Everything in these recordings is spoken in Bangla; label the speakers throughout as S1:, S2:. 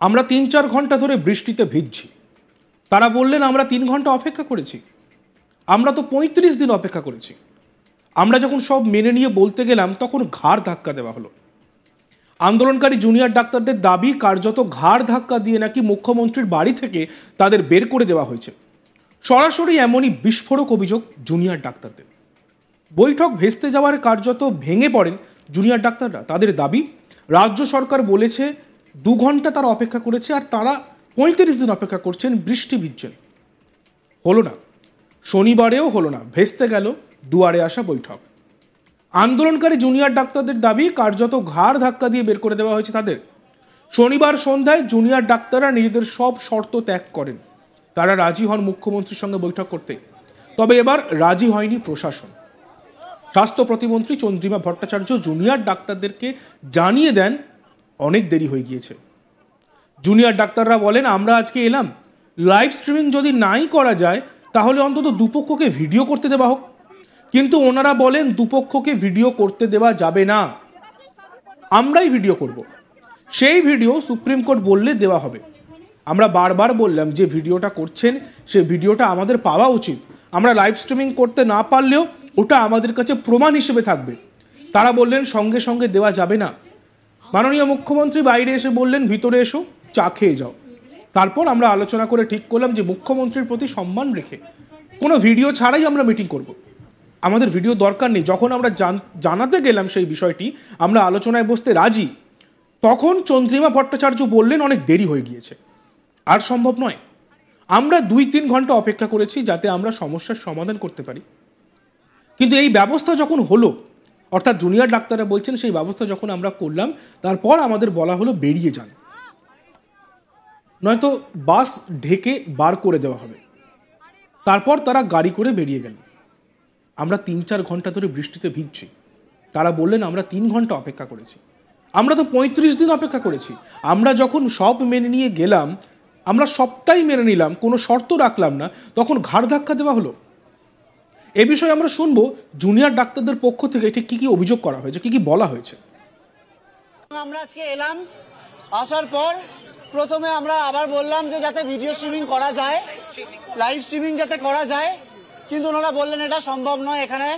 S1: আমরা ৩-৪ ঘন্টা ধরে বৃষ্টিতে ভিজছি। তারা বললেন আমরা ৩ ঘন্টা অপেক্ষা করেছি। আমরা তো ৩৫ দিন অপেক্ষা করেছি। আমরা যখন সব মেনে নিয়ে বলতে গেলাম তখন ঘাড় ধাক্কা দেওয়া হলো। আন্দোলনকারী জুনিয়র ডাক্তারদের দাবি কার্যত ঘাড় ধাক্কা দিয়ে নাকি মুখ্যমন্ত্রীর বাড়ি থেকে তাদের বের করে দেওয়া হয়েছে। সরাসরি এমনই বিস্ফোরক অভিযোগ জুনিয়র ডাক্তারদের। বৈঠক ভেস্তে যাওয়ার কার্যত ভেঙে পড়েন জুনিয়র ডাক্তাররা। তাদের দাবি রাজ্য সরকার বলেছে 2 ঘন্টা তারা অপেক্ষা করেছে, আর তারা 35 দিন অপেক্ষা করছেন, বৃষ্টি ভিজছেন। হলো না, শনিবারেও হলো না, ভেস্তে গেল দুয়ারে আসা বৈঠক। আন্দোলনকারী জুনিয়র ডাক্তারদের দাবি কার্যত ঘাড় ধাক্কা দিয়ে বের করে দেওয়া হয়েছে তাদের। শনিবার সন্ধ্যায় জুনিয়র ডাক্তাররা নিজেদের সব শর্ত ত্যাগ করেন। তারা রাজি হন মুখ্যমন্ত্রীর সঙ্গে বৈঠক করতে। তবে এবার রাজি হয়নি প্রশাসন। স্বাস্থ্য প্রতিমন্ত্রী চন্দ্রিমা ভট্টাচার্য জুনিয়র ডাক্তারদেরকে জানিয়ে দেন অনেক দেরি হয়ে গিয়েছে। জুনিয়র ডাক্তাররা বলেন আমরা আজকে এলাম, লাইভ স্ট্রিমিং যদি নাই করা যায় তাহলে অন্তত দুপক্ষকে ভিডিও করতে দেওয়া হোক। কিন্তু ওনারা বলেন দুপক্ষকে ভিডিও করতে দেওয়া যাবে না, আমরাই ভিডিও করব। সেই ভিডিও সুপ্রিম কোর্ট বললে দেওয়া হবে। আমরা বারবার বললাম যে ভিডিওটা করছেন সেই ভিডিওটা আমাদের পাওয়া উচিত। আমরা লাইভ স্ট্রিমিং করতে না পারলেও ওটা আমাদের কাছে প্রমাণ হিসেবে থাকবে। তারা বললেন সঙ্গে সঙ্গে দেওয়া যাবে না। মাননীয় মুখ্যমন্ত্রী বাইরে এসে বললেন ভিতরে এসো, চা খেয়ে যাও। তারপর আমরা আলোচনা করে ঠিক করলাম যে মুখ্যমন্ত্রীর প্রতি সম্মান রেখে কোনো ভিডিও ছাড়াই আমরা মিটিং করব। আমাদের ভিডিও দরকার নেই। যখন আমরা জানাতে গেলাম সেই বিষয়টি, আমরা আলোচনায় বসতে রাজি, তখন চন্দ্রিমা ভট্টাচার্য বললেন অনেক দেরি হয়ে গিয়েছে, আর সম্ভব নয়। আমরা 2-3 ঘন্টা অপেক্ষা করেছি যাতে আমরা সমস্যার সমাধান করতে পারি। কিন্তু এই ব্যবস্থা যখন হলো, অর্থাৎ জুনিয়র ডাক্তাররা বলছেন সেই ব্যবস্থা যখন আমরা করলাম, তারপর আমাদের বলা হলো বেরিয়ে যান, নয়তো বাস ঢেকে বার করে দেওয়া হবে। তারপর তারা গাড়ি করে বেরিয়ে গেল। আমরা 3-4 ঘন্টা ধরে বৃষ্টিতে ভিজছি। তারা বললেন আমরা 3 ঘন্টা অপেক্ষা করেছি। আমরা তো 35 দিন অপেক্ষা করেছি। আমরা যখন সব মেনে নিয়ে গেলাম, আমরা সবটাই মেনে নিলাম, কোনো শর্ত রাখলাম না, তখন ঘাড় ধাক্কা দেওয়া হলো। এ বিষয়ে আমরা শুনবো জুনিয়র ডাক্তারদের পক্ষ থেকে ঠিক কি কি অভিযোগ করা হয়েছে, কি কি বলা হয়েছে।
S2: আমরা আজকে এলাম, আসার পর প্রথমে আমরা আবার বললাম যে যাতে ভিডিও স্ট্রিমিং করা যায়, লাইভ স্ট্রিমিং যাতে করা যায়, কিন্তু ওনারা বললেন এটা সম্ভব নয় এখানে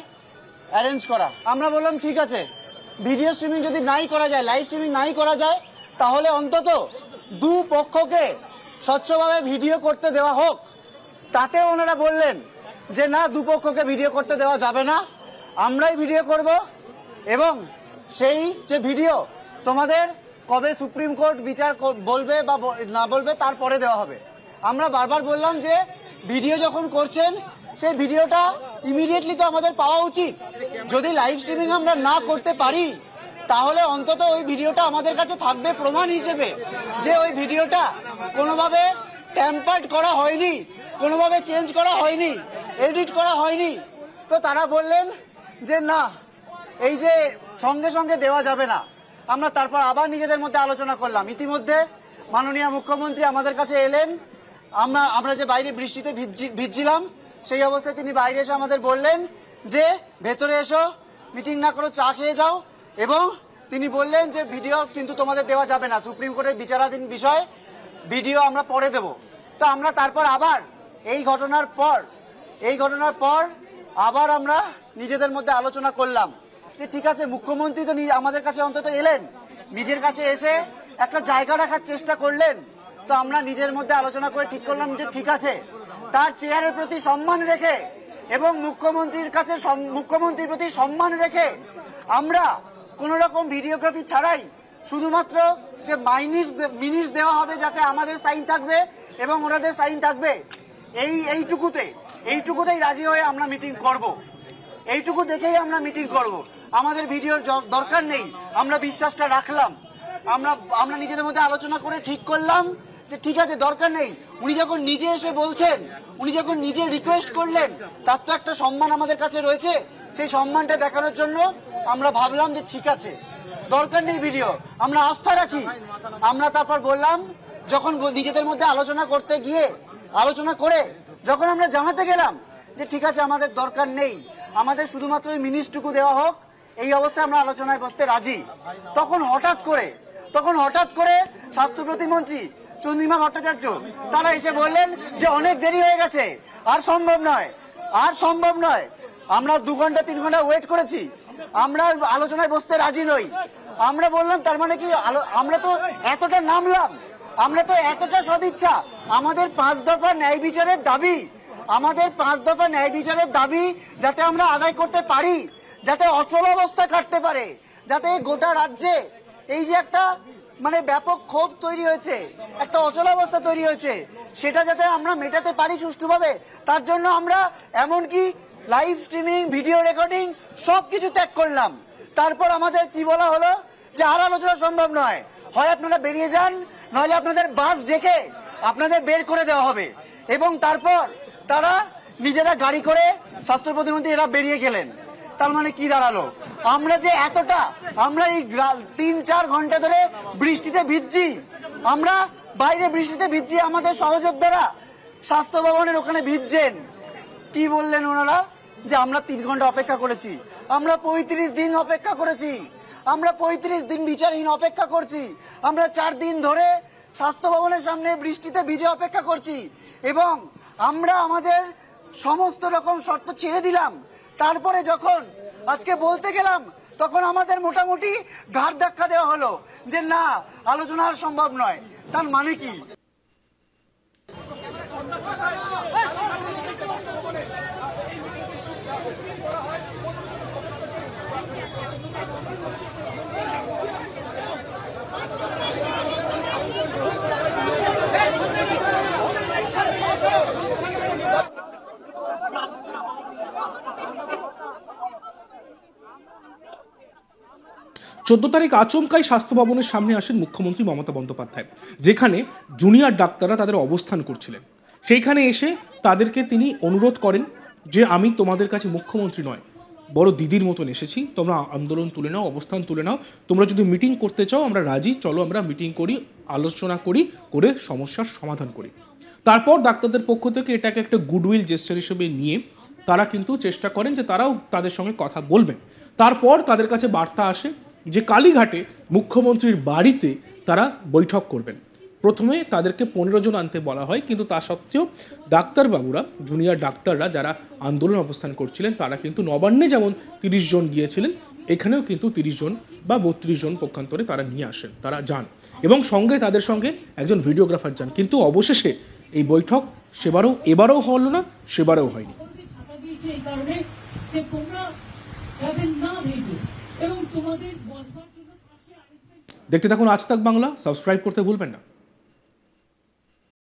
S2: অ্যারেঞ্জ করা। আমরা বললাম ঠিক আছে, ভিডিও স্ট্রিমিং যদি নাই করা যায়, লাইভ স্ট্রিমিং নাই করা যায়, তাহলে অন্তত দুপক্ষকে স্বচ্ছভাবে ভিডিও করতে দেওয়া হোক। তাতে ওনারা বললেন যে না, দুপক্ষকে ভিডিও করতে দেওয়া যাবে না, আমরাই ভিডিও করব, এবং সেই যে ভিডিও তোমাদের কবে সুপ্রিম কোর্ট বিচার বলবে বা না বলবে তারপরে দেওয়া হবে। আমরা বারবার বললাম যে ভিডিও যখন করছেন সেই ভিডিওটা ইমিডিয়েটলি তো আমাদের পাওয়া উচিত। যদি লাইভ স্ট্রিমিং আমরা না করতে পারি তাহলে অন্তত ওই ভিডিওটা আমাদের কাছে থাকবে প্রমাণ হিসেবে যে ওই ভিডিওটা কোনোভাবে ট্যাম্পার্ড করা হয়নি, কোনোভাবে চেঞ্জ করা হয়নি, এডিট করা হয়নি। তো তারা বললেন যে না, এই যে সঙ্গে সঙ্গে দেওয়া যাবে না। আমরা তারপর আবার নিজেদের মধ্যে আলোচনা করলাম। ইতিমধ্যে মাননীয় মুখ্যমন্ত্রী আমাদের কাছে এলেন। আমরা যে বাইরে বৃষ্টিতে ভিজছিলাম, সেই অবস্থায় তিনি বাইরে এসে আমাদের বললেন যে ভেতরে এসো, মিটিং না করো, চা খেয়ে যাও। এবং তিনি বললেন যে ভিডিও কিন্তু তোমাদের দেওয়া যাবে না, সুপ্রিম কোর্টের বিচারাধীন বিষয়, ভিডিও আমরা পরে দেব। তো আমরা তারপর আবার এই ঘটনার পর আবার আমরা নিজেদের মধ্যে আলোচনা করলাম যে ঠিক আছে, মুখ্যমন্ত্রী তো আমাদের কাছে অন্তত এলেন, নিজের কাছে এসে একটা জায়গা রাখার চেষ্টা করলেন। তো আমরা নিজের মধ্যে আলোচনা করে ঠিক করলাম যে ঠিক আছে, তার চেয়ারের প্রতি সম্মান রেখে এবং মুখ্যমন্ত্রীর প্রতি সম্মান রেখে আমরা কোন রকম ভিডিওগ্রাফি ছাড়াই শুধুমাত্র যে মিনিটস দেওয়া হবে যাতে আমাদের সাইন থাকবে এবং ওনাদের সাইন থাকবে, এইটুকুতেই রাজি হয়ে আমরা মিটিং করব। এইটুকু দেখেই আমরা মিটিং করব। আমাদের ভিডিওর দরকার নেই। আমরা বিশ্বাসটা রাখলাম। আমরা নিজেদের মধ্যে আলোচনা করে ঠিক করলাম যে ঠিক আছে, দরকার নেই। উনি যখন নিজে এসে বলছেন, উনি যখন নিজে রিকোয়েস্ট করলেন, তার তো একটা সম্মান আমাদের কাছে রয়েছে। সেই সম্মানটা দেখানোর জন্য আমরা ভাবলাম যে ঠিক আছে, দরকার নেই ভিডিও, আমরা আস্থা রাখি। আমরা তারপর বললাম, যখন নিজেদের মধ্যে আলোচনা করে যখন আমরা জানাতে গেলাম যে ঠিক আছে, আমাদের দরকার নেই, আমাদের শুধুমাত্র এই মিনিটটুকু দেওয়া হোক, এই অবস্থায় আমরা আলোচনায় বসতে রাজি। তখন হঠাৎ করে তখন হঠাৎ করে স্বাস্থ্য প্রতিমন্ত্রী চন্দ্রিমা ভট্টাচার্য তারা এসে বললেন যে অনেক দেরি হয়ে গেছে, আর সম্ভব নয়, আর সম্ভব নয়। আমরা 2 ঘন্টা 3 ঘন্টা ওয়েট করেছি, আমরা আলোচনায় বসতে রাজি নই। আমরা বললাম তার মানে কি আমরা তো এতটা নামলাম, আমরা তো এতটা সদিচ্ছা, আমাদের 5 দফা ন্যায় বিচারের দাবি, আমাদের 5 দফা ন্যায় বিচারের দাবি যাতে আমরা আদায় করতে পারি, যাতে অচল অবস্থা কাটতে পারে, যাতে গোটা রাজ্যে এই যে একটা মানে ব্যাপক ক্ষোভ তৈরি হয়েছে, একটা অচলাবস্থা তৈরি হয়েছে, সেটা যাতে আমরা মেটাতে পারি সুষ্ঠুভাবে, তার জন্য আমরা এমনকি লাইভ স্ট্রিমিং, ভিডিও রেকর্ডিং সবকিছু ত্যাগ করলাম। তারপর আমাদের কি বলা হলো যে আর আলোচনা সম্ভব নয়, হয় আপনারা বেরিয়ে যান, নইলে আপনাদের বাস ডেকে আপনাদের বের করে দেওয়া হবে। এবং তারপর তারা নিজেরা গাড়ি করে স্বাস্থ্য প্রতিমন্ত্রী এরা বেরিয়ে গেলেন। তার মানে কি দাঁড়ালো, আমরা যে এতটা আমরা এই 3-4 ঘন্টা ধরে বৃষ্টিতে ভিজছি, আমরা বাইরে বৃষ্টিতে ভিজছি, আমাদের সহযোদ্ধারা স্বাস্থ্য ভবনের ওখানে ভিজছেন। কি বললেন ওনারা যে আমরা 3 ঘন্টা অপেক্ষা করেছি, আমরা 35 দিন অপেক্ষা করেছি, আমরা 35 দিন বিচারহীন অপেক্ষা করছি, আমরা 4 দিন ধরে স্বাস্থ্য ভবনের সামনে বৃষ্টিতে ভিজে অপেক্ষা করছি, এবং আমরা আমাদের সমস্ত রকম শর্ত ছেড়ে দিলাম। তারপরে যখন আজকে বলতে গেলাম তখন আমাদের মোটামুটি ঘাড় ধাক্কা দেওয়া হলো যে না, আলোচনা আর সম্ভব নয়। তার মানে কি?
S1: চোদ্দ তারিখ আচমকাই স্বাস্থ্য ভবনের সামনে আসেন মুখ্যমন্ত্রী মমতা বন্দ্যোপাধ্যায়, যেখানে জুনিয়র ডাক্তাররা তাদের অবস্থান করছিলেন। সেইখানে এসে তাদেরকে তিনি অনুরোধ করেন যে আমি তোমাদের কাছে মুখ্যমন্ত্রী নয়, বড় দিদির মতন এসেছি, তোমরা আন্দোলন তুলে নাও, অবস্থান তুলে নাও, তোমরা যদি মিটিং করতে চাও আমরা রাজি, চলো আমরা মিটিং করি, আলোচনা করি, করে সমস্যার সমাধান করি। তারপর ডাক্তারদের পক্ষ থেকে এটাকে একটা গুডউইল জেস্টার হিসেবে নিয়ে তারা কিন্তু চেষ্টা করেন যে তারাও তাদের সঙ্গে কথা বলবেন। তারপর তাদের কাছে বার্তা আসে যে কালীঘাটে মুখ্যমন্ত্রীর বাড়িতে তারা বৈঠক করবেন। প্রথমে তাদেরকে 15 জন আনতে বলা হয়, কিন্তু তা সত্ত্বেও ডাক্তারবাবুরা, জুনিয়র ডাক্তাররা যারা আন্দোলন অবস্থান করছিলেন তারা কিন্তু নবান্নে যেমন 30 জন গিয়েছিলেন, এখানেও কিন্তু 30 জন বা 32 জন পক্ষান্তরে তারা নিয়ে আসেন, তারা যান, এবং সঙ্গে তাদের সঙ্গে একজন ভিডিওগ্রাফার যান। কিন্তু অবশেষে এই বৈঠক এবারও হলো না, সেবারেও হয়নি। দেখতে থাকুন আজ তাক বাংলা, সাবস্ক্রাইব করতে ভুলবেন না।